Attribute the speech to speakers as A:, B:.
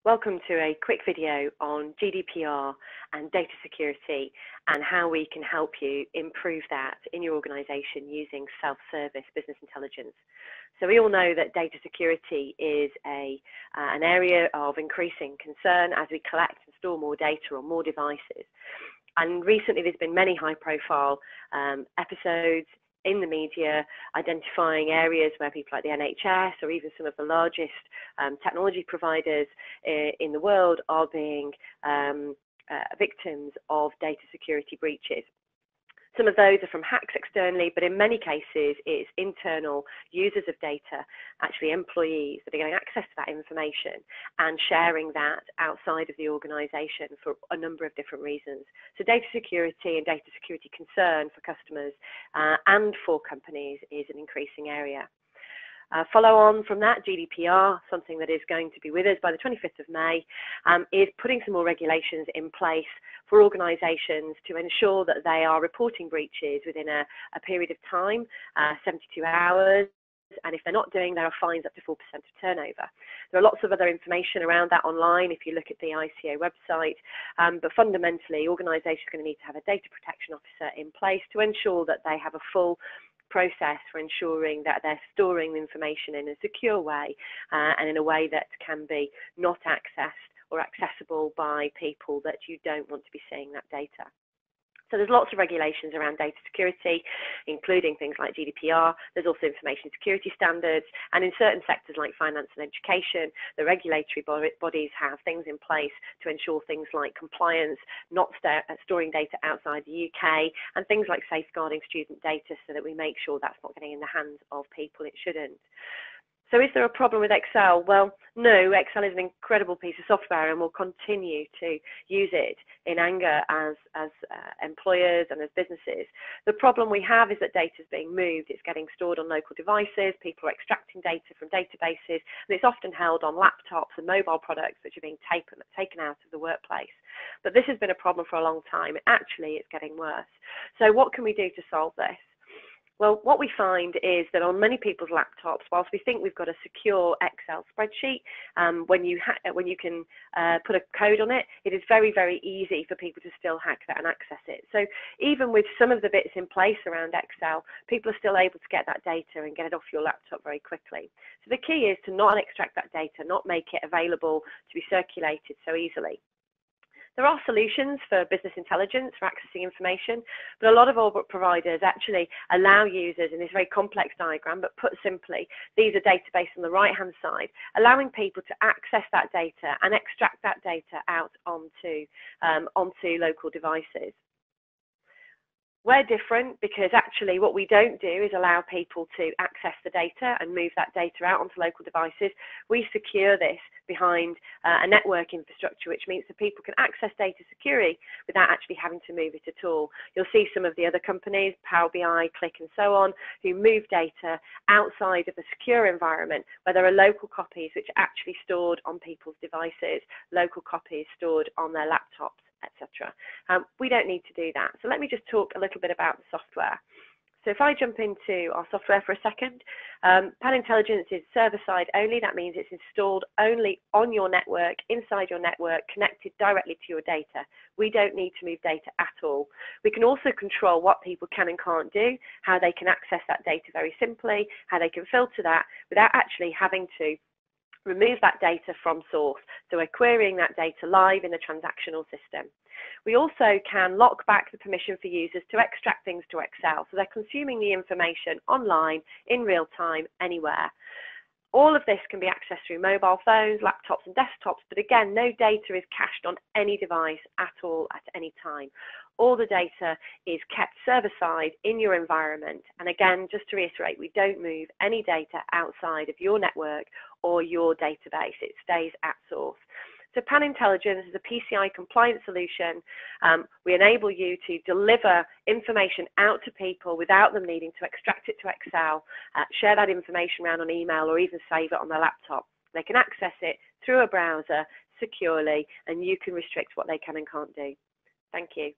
A: Welcome to a quick video on GDPR and data security and how we can help you improve that in your organization using self-service business intelligence. So we all know that data security is an area of increasing concern as we collect and store more data on more devices. And recently there's been many high-profile episodes in the media identifying areas where people like the NHS or even some of the largest technology providers in the world are being victims of data security breaches. Some of those are from hacks externally, but in many cases it's internal users of data, actually employees that are getting access to that information and sharing that outside of the organisation for a number of different reasons. So data security and data security concern for customers and for companies is an increasing area. Follow on from that, GDPR, something that is going to be with us by the 25th of May, is putting some more regulations in place for organisations to ensure that they are reporting breaches within a period of time, 72 hours, and if they're not doing, there are fines up to 4% of turnover. There are lots of other information around that online if you look at the ICO website, but fundamentally organisations are going to need to have a data protection officer in place to ensure that they have a full process for ensuring that they're storing the information in a secure way and in a way that can be not accessed or accessible by people that you don't want to be seeing that data. So there's lots of regulations around data security, including things like GDPR. There's also information security standards, and in certain sectors like finance and education, the regulatory bodies have things in place to ensure things like compliance, not storing data outside the UK, and things like safeguarding student data so that we make sure that's not getting in the hands of people it shouldn't. So is there a problem with Excel? Well, no, Excel is an incredible piece of software and we'll continue to use it in anger as employers and as businesses. The problem we have is that data is being moved, it's getting stored on local devices, people are extracting data from databases, and it's often held on laptops and mobile products which are being taken out of the workplace. But this has been a problem for a long time. Actually, it's getting worse. So what can we do to solve this? Well, what we find is that on many people's laptops, whilst we think we've got a secure Excel spreadsheet, when you can put a code on it, it is very, very easy for people to still hack that and access it. So even with some of the bits in place around Excel, people are still able to get that data and get it off your laptop very quickly. So the key is to not extract that data, not make it available to be circulated so easily. There are solutions for business intelligence, for accessing information, but a lot of our providers actually allow users in this very complex diagram, but put simply, these are databases on the right-hand side, allowing people to access that data and extract that data out onto local devices. We're different because actually what we don't do is allow people to access the data and move that data out onto local devices. We secure this behind a network infrastructure, which means that people can access data securely without actually having to move it at all. You'll see some of the other companies, Power BI, Click and so on, who move data outside of a secure environment where there are local copies which are actually stored on people's devices, local copies stored on their laptops, etc. We don't need to do that. So let me just talk a little bit about the software. So if I jump into our software for a second, Panintelligence is server-side only. That means it's installed only on your network, inside your network, connected directly to your data. We don't need to move data at all. We can also control what people can and can't do, how they can access that data very simply, how they can filter that without actually having to remove that data from source. So we're querying that data live in the transactional system. We also can lock back the permission for users to extract things to Excel. So they're consuming the information online, in real time, anywhere. All of this can be accessed through mobile phones, laptops and desktops, but again, no data is cached on any device at all at any time. All the data is kept server-side in your environment. And again, just to reiterate, we don't move any data outside of your network or your database. It stays at source. So Panintelligence is a PCI compliant solution. We enable you to deliver information out to people without them needing to extract it to Excel, share that information around on email or even save it on their laptop. They can access it through a browser securely and you can restrict what they can and can't do. Thank you.